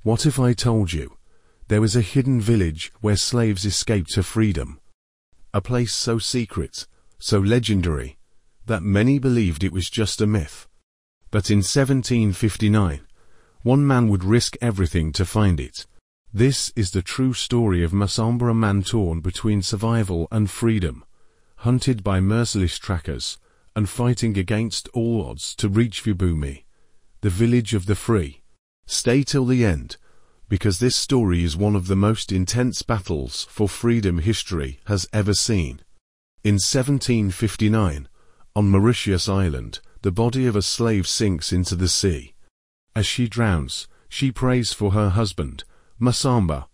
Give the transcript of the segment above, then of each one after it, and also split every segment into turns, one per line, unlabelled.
What if I told you there was a hidden village where slaves escaped to freedom? A place so secret, so legendary, that many believed it was just a myth. But in 1759, one man would risk everything to find it. This is the true story of Masamba, a man torn between survival and freedom, hunted by merciless trackers, and fighting against all odds to reach Vibumi, the village of the free. Stay till the end, because this story is one of the most intense battles for freedom history has ever seen. In 1759, on Mauritius Island, the body of a slave sinks into the sea. As she drowns, she prays for her husband, Masamba,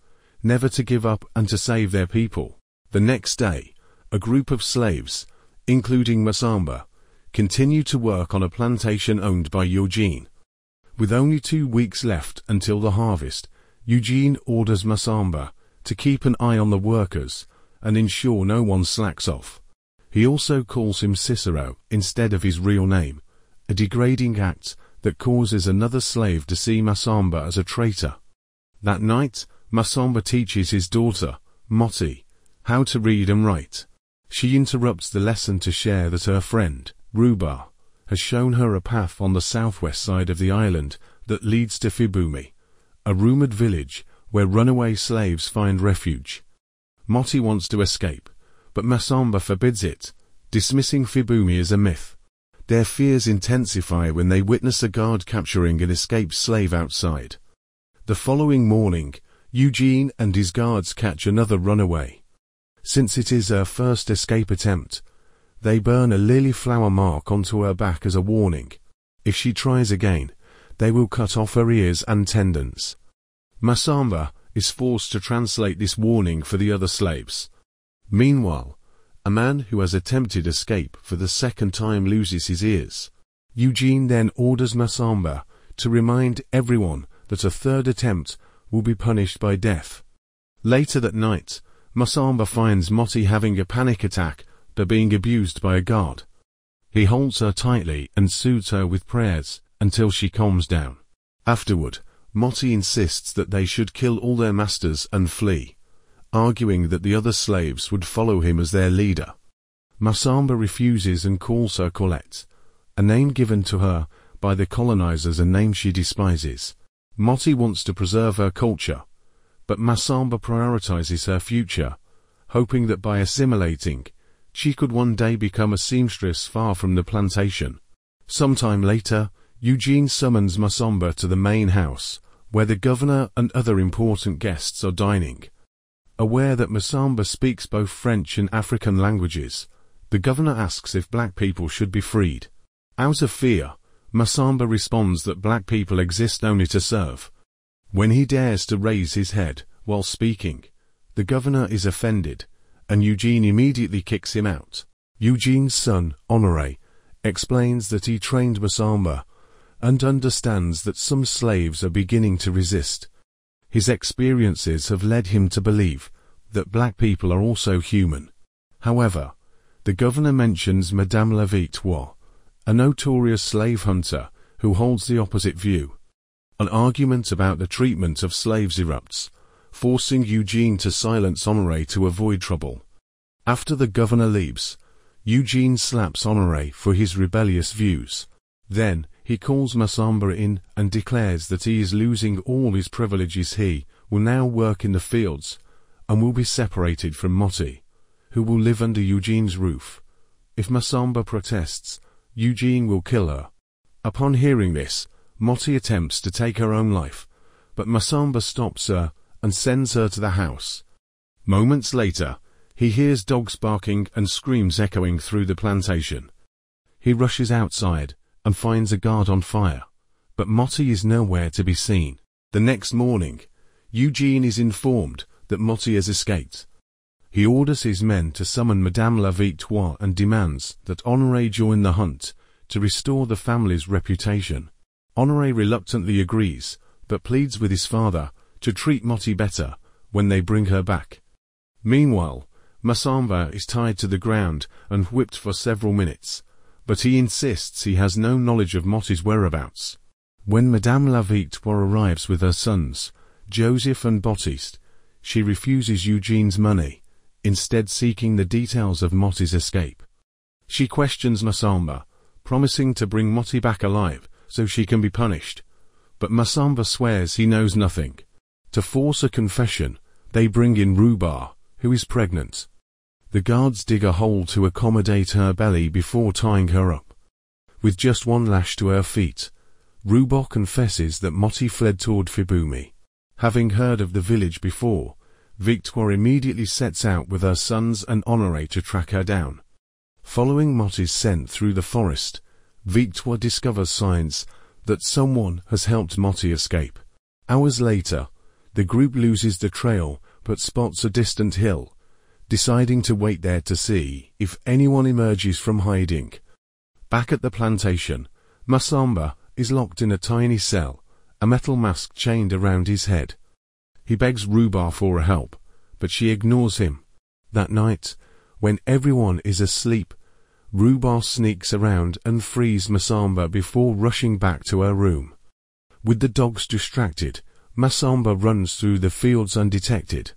never to give up and to save their people. The next day, a group of slaves, including Masamba, continue to work on a plantation owned by Eugene. With only 2 weeks left until the harvest, Eugene orders Masamba to keep an eye on the workers and ensure no one slacks off. He also calls him Cicero instead of his real name, a degrading act that causes another slave to see Masamba as a traitor. That night, Masamba teaches his daughter, Moti, how to read and write. She interrupts the lesson to share that her friend, Ruba, has shown her a path on the southwest side of the island that leads to Vibumi, a rumored village where runaway slaves find refuge. Moti wants to escape, but Masamba forbids it, dismissing Vibumi as a myth. Their fears intensify when they witness a guard capturing an escaped slave outside. The following morning, Eugene and his guards catch another runaway. Since it is her first escape attempt, they burn a lily flower mark onto her back as a warning. If she tries again, they will cut off her ears and tendons. Masamba is forced to translate this warning for the other slaves. Meanwhile, a man who has attempted escape for the second time loses his ears. Eugene then orders Masamba to remind everyone that a third attempt will be punished by death. Later that night, Masamba finds Moti having a panic attack but being abused by a guard. He holds her tightly and soothes her with prayers until she calms down. Afterward, Moti insists that they should kill all their masters and flee, arguing that the other slaves would follow him as their leader. Masamba refuses and calls her Colette, a name given to her by the colonizers, a name she despises. Moti wants to preserve her culture, but Masamba prioritizes her future, hoping that by assimilating, she could one day become a seamstress far from the plantation. Sometime later, Eugene summons Masamba to the main house, where the governor and other important guests are dining. Aware that Masamba speaks both French and African languages, the governor asks if black people should be freed. Out of fear, Masamba responds that black people exist only to serve. When he dares to raise his head while speaking, the governor is offended, and Eugene immediately kicks him out. Eugene's son, Honoré, explains that he trained Masamba and understands that some slaves are beginning to resist. His experiences have led him to believe that black people are also human. However, the governor mentions Madame la Victoire, a notorious slave hunter who holds the opposite view. An argument about the treatment of slaves erupts, forcing Eugene to silence Honoré to avoid trouble. After the governor leaves, Eugene slaps Honoré for his rebellious views. Then, he calls Masamba in and declares that he is losing all his privileges. He will now work in the fields and will be separated from Moti, who will live under Eugene's roof. If Masamba protests, Eugene will kill her. Upon hearing this, Moti attempts to take her own life, but Masamba stops her and sends her to the house. Moments later, he hears dogs barking and screams echoing through the plantation. He rushes outside and finds a guard on fire, but Moti is nowhere to be seen. The next morning, Eugene is informed that Moti has escaped. He orders his men to summon Madame la Victoire and demands that Honoré join the hunt to restore the family's reputation. Honoré reluctantly agrees, but pleads with his father to treat Moti better when they bring her back. Meanwhile, Masamba is tied to the ground and whipped for several minutes, but he insists he has no knowledge of Moti's whereabouts. When Madame la Victoire arrives with her sons, Joseph and Baptiste, she refuses Eugene's money, instead seeking the details of Motti's escape. She questions Masamba, promising to bring Motti back alive so she can be punished. But Masamba swears he knows nothing. To force a confession, they bring in Ruba, who is pregnant. The guards dig a hole to accommodate her belly before tying her up. With just one lash to her feet, Ruba confesses that Motti fled toward Fibumi. Having heard of the village before, Victoire immediately sets out with her sons and Honoré to track her down. Following Motti's scent through the forest, Victoire discovers signs that someone has helped Motti escape. Hours later, the group loses the trail but spots a distant hill, deciding to wait there to see if anyone emerges from hiding. Back at the plantation, Masamba is locked in a tiny cell, a metal mask chained around his head. He begs Ruba for help, but she ignores him. That night, when everyone is asleep, Ruba sneaks around and frees Masamba before rushing back to her room. With the dogs distracted, Masamba runs through the fields undetected.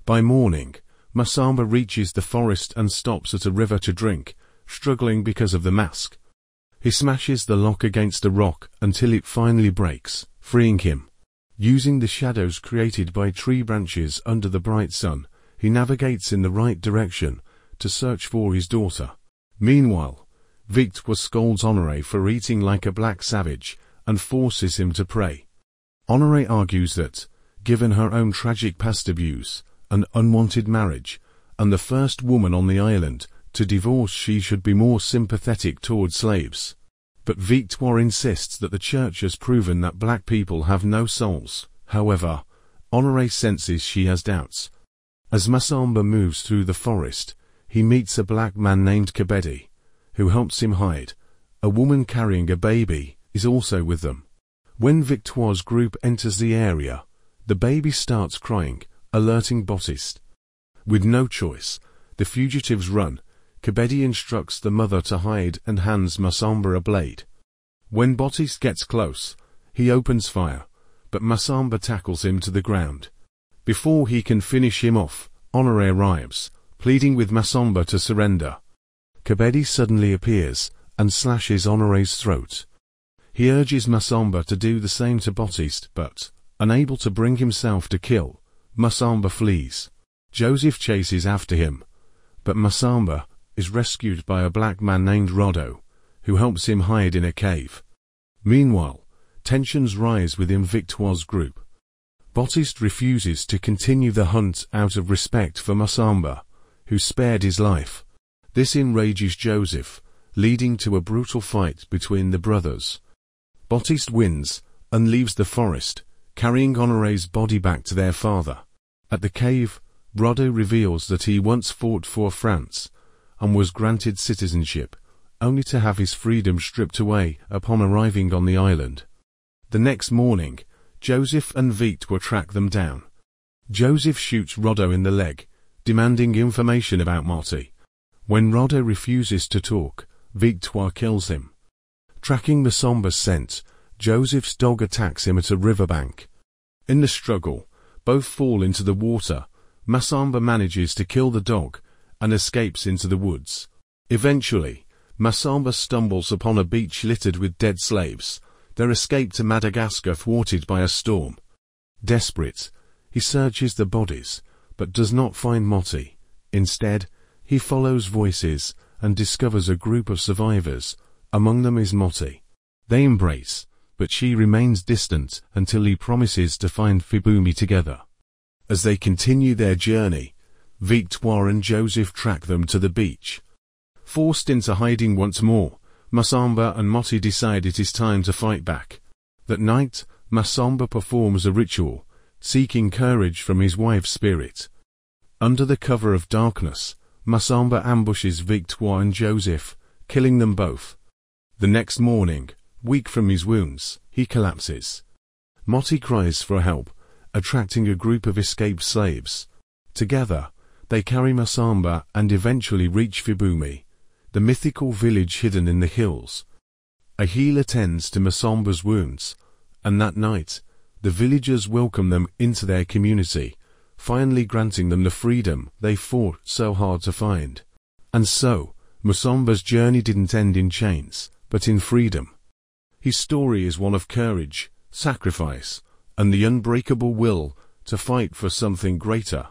By morning, Masamba reaches the forest and stops at a river to drink, struggling because of the mask. He smashes the lock against a rock until it finally breaks, freeing him. Using the shadows created by tree branches under the bright sun, he navigates in the right direction to search for his daughter. Meanwhile, Victoire scolds Honoré for eating like a black savage and forces him to pray. Honoré argues that, given her own tragic past abuse, an unwanted marriage, and the first woman on the island to divorce, she should be more sympathetic toward slaves. But Victoire insists that the church has proven that black people have no souls. However, Honoré senses she has doubts. As Masamba moves through the forest, he meets a black man named Kebede, who helps him hide. A woman carrying a baby is also with them. When Victoire's group enters the area, the baby starts crying, alerting Baptiste. With no choice, the fugitives run. Kebede instructs the mother to hide and hands Masamba a blade. When Baptiste gets close, he opens fire, but Masamba tackles him to the ground. Before he can finish him off, Honoré arrives, pleading with Masamba to surrender. Kebede suddenly appears and slashes Honoré's throat. He urges Masamba to do the same to Baptiste, but, unable to bring himself to kill, Masamba flees. Joseph chases after him, but Masamba is rescued by a black man named Rodo, who helps him hide in a cave. Meanwhile, tensions rise within Victoire's group. Baptiste refuses to continue the hunt out of respect for Masamba, who spared his life. This enrages Joseph, leading to a brutal fight between the brothers. Baptiste wins and leaves the forest, carrying Honoré's body back to their father. At the cave, Rodo reveals that he once fought for France and was granted citizenship, only to have his freedom stripped away upon arriving on the island. The next morning, Joseph and Victoire track them down. Joseph shoots Rodo in the leg, demanding information about Motti. When Rodo refuses to talk, Victoire kills him. Tracking Masamba's scent, Joseph's dog attacks him at a riverbank. In the struggle, both fall into the water. Masamba manages to kill the dog and escapes into the woods. Eventually, Masamba stumbles upon a beach littered with dead slaves, their escape to Madagascar thwarted by a storm. Desperate, he searches the bodies, but does not find Motti. Instead, he follows voices and discovers a group of survivors. Among them is Motti. They embrace, but she remains distant until he promises to find Fibumi together. As they continue their journey, Victoire and Joseph track them to the beach. Forced into hiding once more, Masamba and Motti decide it is time to fight back. That night, Masamba performs a ritual, seeking courage from his wife's spirit. Under the cover of darkness, Masamba ambushes Victoire and Joseph, killing them both. The next morning, weak from his wounds, he collapses. Motti cries for help, attracting a group of escaped slaves. Together, they carry Masamba and eventually reach Fibumi, the mythical village hidden in the hills. A healer tends to Masamba's wounds, and that night, the villagers welcomed them into their community, finally granting them the freedom they fought so hard to find. And so, Musamba's journey didn't end in chains, but in freedom. His story is one of courage, sacrifice, and the unbreakable will to fight for something greater.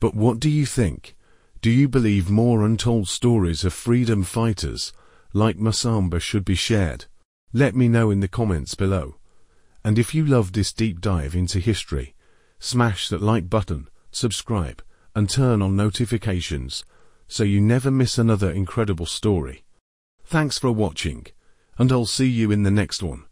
But what do you think? Do you believe more untold stories of freedom fighters like Musamba should be shared? Let me know in the comments below. And if you loved this deep dive into history, smash that like button, subscribe, and turn on notifications so you never miss another incredible story. Thanks for watching, and I'll see you in the next one.